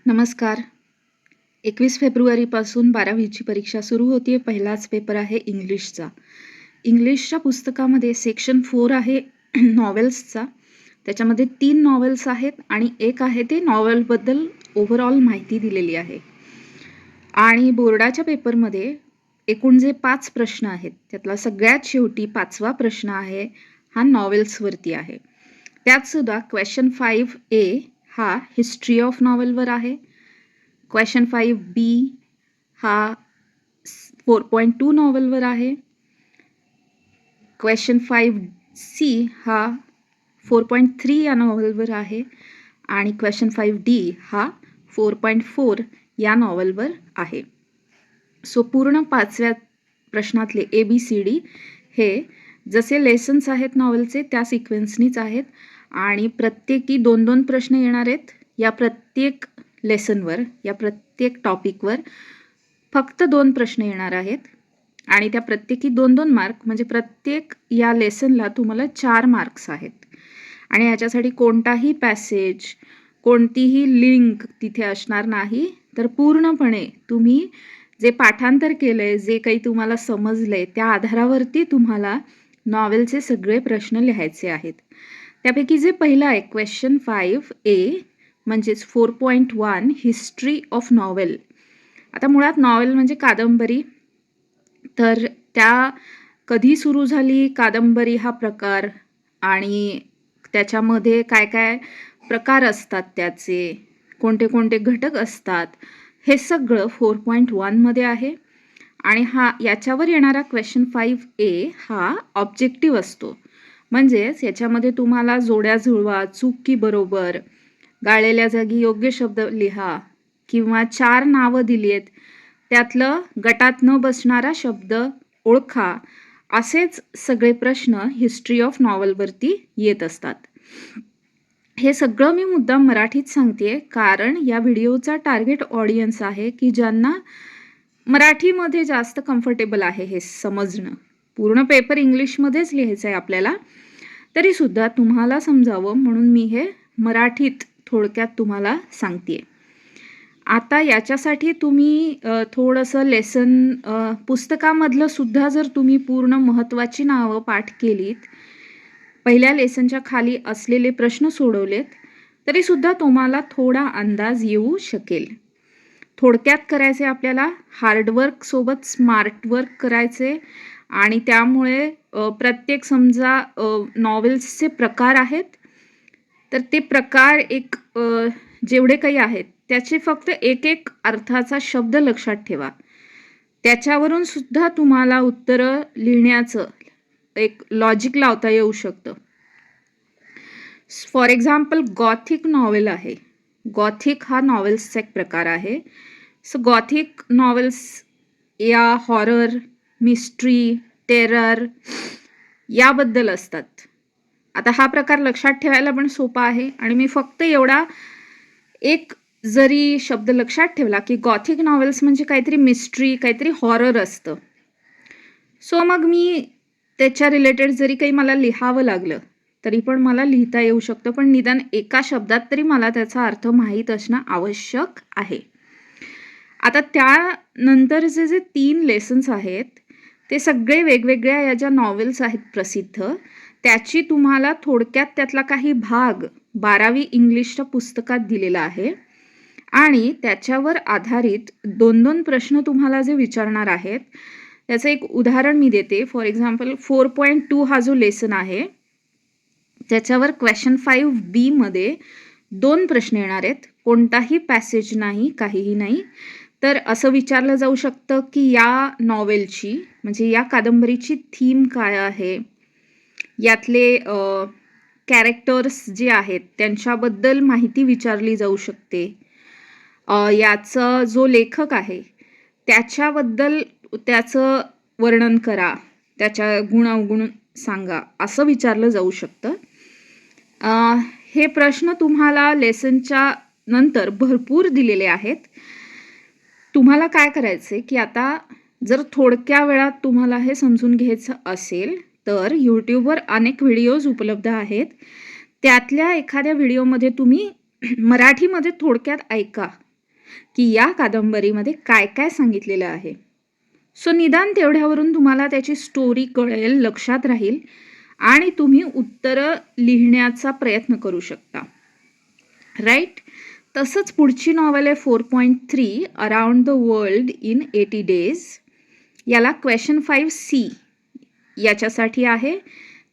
नमस्कार. 21 फेब्रुवारीपासून 12वीची परीक्षा सुरू होतीये. पहिलाच पेपर आहे इंग्लिशचा. इंग्लिशच्या पुस्तकामध्ये सेक्शन 4 आहे नॉवेल्सचा. त्याच्यामध्ये 3 नॉवेल्स आहेत आणि एक आहे ते नॉवेलबद्दल ओव्हरऑल माहिती दिलेली आहे. आणि बोर्डाच्या पेपरमध्ये एकूण जे 5 प्रश्न आहेत, त्यातला सगळ्यात शेवटी 5वा प्रश्न आहे हा नॉवेल्सवरती आहे. त्यात सुद्धा क्वेश्चन 5A हा हिस्ट्री ऑफ नॉवेलवर आहे. क्वेश्चन 5B हा 4.2 नॉवेलवर आहे. क्वेश्चन 5C हा 4.3 या नॉवेलवर आहे आणि क्वेश्चन 5D हा 4.4 या नॉवेलवर आहे. सो पूर्ण 5व्या प्रश्नातले ABCD हे जसे लेसन्स आहेत नॉवेलचे त्या सिक्वेन्सनीच आहेत आणि प्रत्येकी 2-2 प्रश्न येणार आहेत. या प्रत्येक लेसनवर, या प्रत्येक टॉपिकवर फक्त 2 प्रश्न येणार आहेत आणि त्या प्रत्येकी 2-2 मार्क, म्हणजे प्रत्येक या लेसनला तुम्हाला 4 मार्क्स आहेत. आणि याच्यासाठी कोणताही पॅसेज, कोणतीही लिंक तिथे असणार नाही. तर पूर्णपणे तुम्ही जे पाठांतर केलंय, जे काही तुम्हाला समजलंय, त्या आधारावरती तुम्हाला नॉवेलचे सगळे प्रश्न लिहायचे आहेत. त्यापैकी जे पहिलं आहे क्वेश्चन 5A म्हणजेच 4.1 हिस्ट्री ऑफ नॉवेल. आता मुळात नॉवेल म्हणजे कादंबरी. तर त्या कधी सुरू झाली कादंबरी हा प्रकार आणि त्याच्यामध्ये काय काय प्रकार असतात, त्याचे कोणते कोणते घटक असतात, हे सगळं 4.1 मध्ये आहे. आणि याच्यावर येणारा क्वेश्चन 5A हा ऑब्जेक्टिव्ह असतो. म्हणजेच याच्यामध्ये तुम्हाला जोड्या जुळवा, चूक की बरोबर, गाळलेल्या जागी योग्य शब्द लिहा किंवा 4 नावं दिली आहेत, त्यातलं गटात न बसणारा शब्द ओळखा, असेच सगळे प्रश्न हिस्ट्री ऑफ नॉवेलवरती येत असतात. हे सगळं मी मुद्दाम मराठीत सांगतेय कारण या व्हिडिओचा टार्गेट ऑडियन्स आहे की ज्यांना मराठीमध्ये जास्त कम्फर्टेबल आहे हे समजणं. पूर्ण पेपर इंग्लिशमध्येच लिहायचं आहे आपल्याला, तरीसुद्धा तुम्हाला समजावं म्हणून मी हे मराठीत थोडक्यात तुम्हाला सांगतेय. आता याच्यासाठी तुम्ही थोडंसं लेसन पुस्तकामधलं सुद्धा जर तुम्ही पूर्ण महत्त्वाची नावं पाठ केलीत, पहिल्या लेसनच्या खाली असलेले प्रश्न सोडवलेत, तरीसुद्धा तुम्हाला थोडा अंदाज येऊ शकेल. थोडक्यात करायचे आपल्याला, हार्डवर्क सोबत स्मार्ट वर्क करायचे आणि त्यामुळे प्रत्येक समजा नॉवेल्सचे प्रकार आहेत, तर ते प्रकार जेवढे काही आहेत त्याचे फक्त एक एक अर्थाचा शब्द लक्षात ठेवा. त्याच्यावरून सुद्धा तुम्हाला उत्तरं लिहिण्याचं एक लॉजिक लावता येऊ शकतं. फॉर एक्झाम्पल गॉथिक नॉवेल आहे. गॉथिक हा नॉवेल्सचा एक प्रकार आहे. सो गॉथिक नॉवेल्स या हॉरर, मिस्ट्री, टेरर याबद्दल असतात. आता हा प्रकार लक्षात ठेवायला पण सोपा आहे आणि मी फक्त एवढा एक जरी शब्द लक्षात ठेवला की गॉथिक नॉवेल्स म्हणजे काहीतरी मिस्ट्री, काहीतरी हॉरर असतं, सो मग मी त्याच्या रिलेटेड जरी काही मला लिहावं लागलं तरी पण मला लिहिता येऊ शकतं, पण निदान एका शब्दात तरी मला त्याचा अर्थ माहीत असणं आवश्यक आहे. आता त्यानंतरचे जे 3 लेसन्स आहेत ते सगळे वेगवेगळ्या या ज्या नॉवेल्स आहेत प्रसिद्ध, त्याची तुम्हाला थोडक्यात त्यातला काही भाग 12वी इंग्लिशच्या पुस्तकात दिलेला आहे आणि त्याच्यावर आधारित 2-2 प्रश्न तुम्हाला जे विचारणार आहेत त्याचं एक उदाहरण मी देते. फॉर एक्झाम्पल 4.2 हा जो लेसन आहे त्याच्यावर क्वेश्चन 5B मध्ये 2 प्रश्न येणार आहेत. कोणताही पॅसेज नाही, काहीही नाही. तर असं विचारलं जाऊ शकतं की या नॉवेलची म्हणजे या कादंबरीची थीम काय आहे, यातले कॅरेक्टर्स जे आहेत त्यांच्याबद्दल माहिती विचारली जाऊ शकते, याचा जो लेखक आहे त्याच्याबद्दल त्याचं वर्णन करा, त्याच्या गुणावगुण सांगा, असं विचारलं जाऊ शकतं. हे प्रश्न तुम्हाला लेसनच्या नंतर भरपूर दिलेले आहेत. तुम्हाला काय करायचे की आता जर थोडक्या वेळात तुम्हाला हे समजून घ्यायचं असेल तर यूट्यूबवर अनेक व्हिडिओज उपलब्ध आहेत. त्यातल्या एखाद्या व्हिडिओमध्ये तुम्ही मराठीमध्ये थोडक्यात ऐका की या कादंबरीमध्ये काय काय सांगितलेलं आहे. सो निदान तेवढ्यावरून तुम्हाला त्याची स्टोरी कळेल, लक्षात राहील आणि तुम्ही उत्तरं लिहिण्याचा प्रयत्न करू शकता. राईट. तसंच पुढची नॉवेल आहे 4.3 around the world in 80 days. याला क्वेश्चन 5C याच्यासाठी आहे.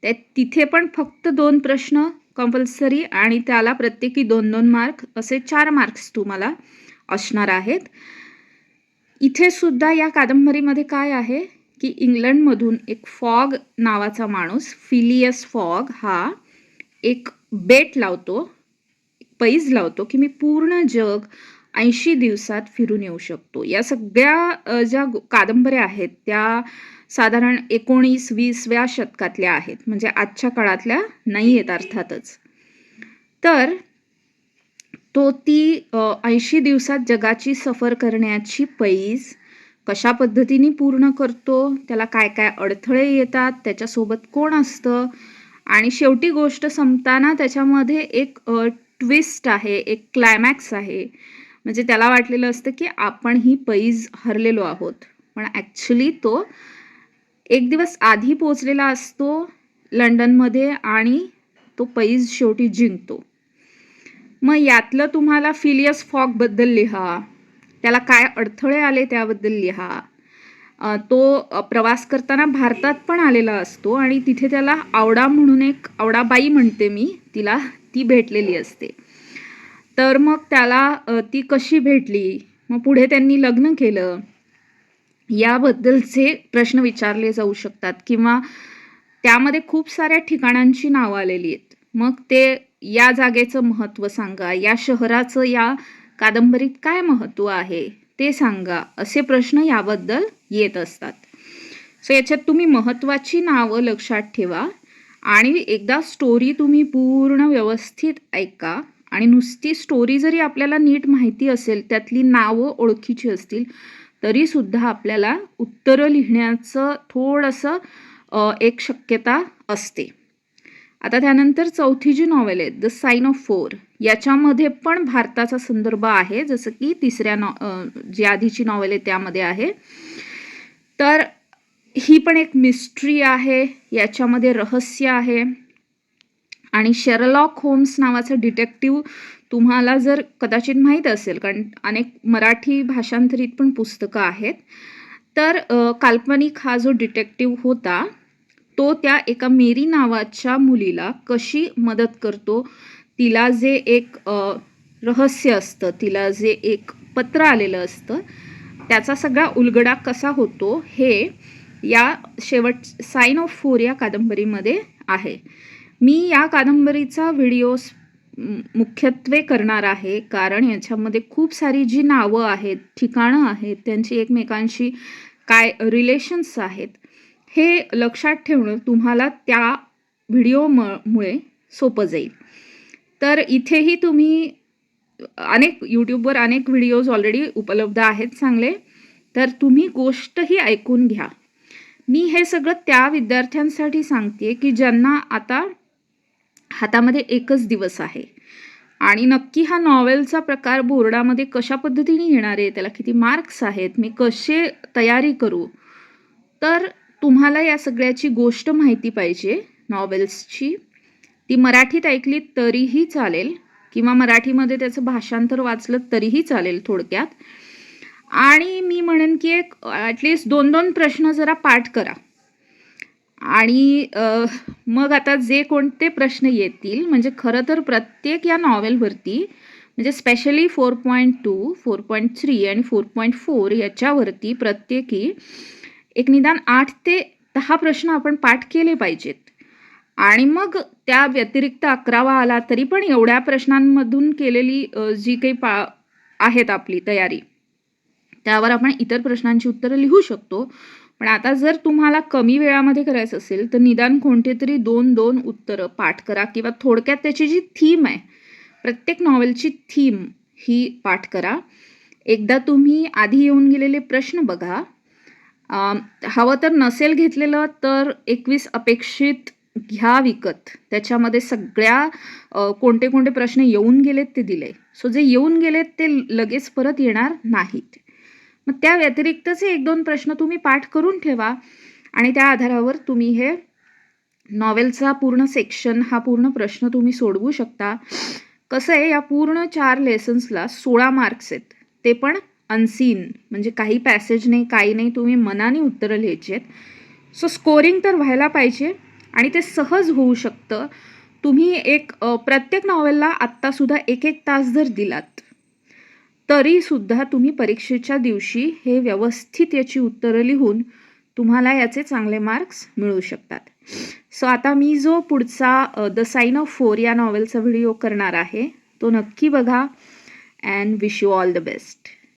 तिथे पण फक्त 2 प्रश्न कंपल्सरी आणि त्याला प्रत्येकी 2-2 मार्क असे 4 मार्क्स तुम्हाला असणार आहेत. इथे सुद्धा या कादंबरीमध्ये काय आहे की इंग्लंडमधून एक फॉग नावाचा माणूस, फिलियस फॉग, हा एक बेट लावतो, पैज लावतो की मी पूर्ण जग 80 दिवसात फिरून येऊ शकतो. या सगळ्या ज्या कादंबऱ्या आहेत त्या साधारण 19-20व्या शतकातल्या आहेत, म्हणजे आजच्या काळातल्या नाही आहेत अर्थातच. तर तो ती 80 दिवसात जगाची सफर करण्याची पैज कशा पद्धतीने पूर्ण करतो, त्याला काय काय अडथळे येतात, त्याच्यासोबत कोण असतं आणि शेवटी गोष्ट संपताना त्याच्यामध्ये एक ट्विस्ट आहे, एक क्लायमॅक्स आहे. म्हणजे त्याला वाटलेलं असतं की आपण ही पैज हरलेलो आहोत, पण ॲक्च्युली तो एक दिवस आधी पोचलेला असतो लंडनमध्ये आणि तो पैज शेवटी जिंकतो. मग यातलं तुम्हाला फिलियस फॉगबद्दल लिहा, त्याला काय अडथळे आले त्याबद्दल लिहा. तो प्रवास करताना भारतात पण आलेला असतो आणि तिथे त्याला आवडा म्हणून एक, आवडाबाई म्हणते मी तिला, ती भेटलेली असते. तर मग त्याला ती कशी भेटली, मग पुढे त्यांनी लग्न केलं, याबद्दलचे प्रश्न विचारले जाऊ शकतात. किंवा त्यामध्ये खूप साऱ्या ठिकाणांची नावं आलेली आहेत, मग ते या जागेचं महत्त्व सांगा, या शहराचं या कादंबरीत काय महत्त्व आहे ते सांगा, असे प्रश्न याबद्दल येत असतात. सो याच्यात तुम्ही महत्त्वाची नावं लक्षात ठेवा आणि एकदा स्टोरी तुम्ही पूर्ण व्यवस्थित ऐका. आणि नुसती स्टोरी जरी आपल्याला नीट माहिती असेल, त्यातली नावं ओळखीची असतील, तरीसुद्धा आपल्याला उत्तरं लिहिण्याचं थोडंसं एक शक्यता असते. आता त्यानंतर चौथी जी नॉवेल आहे द साइन ऑफ 4, याच्यामध्ये पण भारताचा संदर्भ आहे, जसं की जी आधीची नॉवेल आहे त्यामध्ये आहे. तर ही पण एक मिस्ट्री आहे, याच्यामध्ये रहस्य आहे. आणि शेरलॉक होम्स नावाचं डिटेक्टिव्ह तुम्हाला जर कदाचित माहीत असेल, कारण अनेक मराठी भाषांतरित पण पुस्तकं आहेत. तर काल्पनिक हा जो डिटेक्टिव्ह होता तो त्या एका मेरी नावाच्या मुलीला कशी मदत करतो, तिला जे एक रहस्य असतं, तिला जे एक पत्र आलेलं असतं, त्याचा सगळा उलगडा कसा होतो हे या साइन ऑफ 4 या कादंबरीमध्ये आहे. मी या कादंबरीचा व्हिडिओ मुख्यत्वे करणार आहे, कारण याच्यामध्ये खूप सारी जी नावं आहेत, ठिकाणं आहेत, त्यांची एकमेकांशी काय रिलेशन्स आहेत, हे लक्षात ठेवणं तुम्हाला त्या व्हिडिओमुळे सोपं जाईल. तर इथेही तुम्ही यूट्यूबवर अनेक व्हिडिओज ऑलरेडी उपलब्ध आहेत चांगले, तर तुम्ही गोष्टही ऐकून घ्या. मी हे सगळं त्या विद्यार्थ्यांसाठी सांगते की ज्यांना आता हातामध्ये एकच दिवस आहे आणि नक्की हा नॉवेलचा प्रकार बोर्डामध्ये कशा पद्धतीने येणार आहे, त्याला किती मार्क्स आहेत, मी कसे तयारी करू. तर तुम्हाला या सगळ्याची गोष्ट माहिती पाहिजे नॉवेल्सची. ती मराठीत ऐकली तरीही चालेल किंवा मराठीमध्ये त्याचं भाषांतर वाचलं तरीही चालेल थोडक्यात. आणि मी म्हणेन की एक ॲटलिस्ट 2-2 प्रश्न जरा पाठ करा. आणि मग आता जे कोणते प्रश्न येतील, म्हणजे खरं तर प्रत्येक या नॉवेलवरती, म्हणजे स्पेशली 4.2, 4.3 आणि 4.4 याच्यावरती प्रत्येकी एक निदान 8 ते 10 प्रश्न आपण पाठ केले पाहिजेत. आणि मग त्या व्यतिरिक्त 11वा आला तरी पण एवढ्या प्रश्नांमधून केलेली जी काही आहेत आपली तयारी, त्यावर आपण इतर प्रश्नांची उत्तरं लिहू शकतो. पण आता जर तुम्हाला कमी वेळामध्ये करायचं असेल तर निदान कोणते तरी 2-2 उत्तरं पाठ करा किंवा थोडक्यात त्याची जी थीम आहे, प्रत्येक नॉवेलची थीम ही पाठ करा. एकदा तुम्ही आधी येऊन गेलेले प्रश्न बघा. हवं तर नसेल घेतलेलं तर 21 अपेक्षित घ्या विकत. त्याच्यामध्ये सगळ्या कोणते कोणते प्रश्न येऊन गेलेत ते दिले. सो जे येऊन गेलेत ते लगेच परत येणार नाहीत. मग त्या व्यतिरिक्तचे 1-2 प्रश्न तुम्ही पाठ करून ठेवा आणि त्या आधारावर तुम्ही हे नॉव्हेलचा पूर्ण सेक्शन, हा पूर्ण प्रश्न तुम्ही सोडवू शकता. कसं आहे, या पूर्ण 4 लेसन्सला 16 मार्क्स आहेत. ते पण अनसीन, म्हणजे काही पॅसेज नाही, काही नाही. तुम्ही मनाने उत्तरं लिहायची आहेत. सो स्कोरिंग तर व्हायला पाहिजे आणि ते सहज होऊ शकतं. तुम्ही प्रत्येक नॉव्हेलला आत्तासुद्धा 1-1 तास जर दिलात, तरीसुद्धा तुम्ही परीक्षेच्या दिवशी हे व्यवस्थित याची उत्तरं लिहून तुम्हाला याचे चांगले मार्क्स मिळू शकतात. सो आता मी जो पुढचा द साइन ऑफ 4 या नॉव्हेलचा व्हिडिओ करणार आहे, तो नक्की बघा and wish you all the best.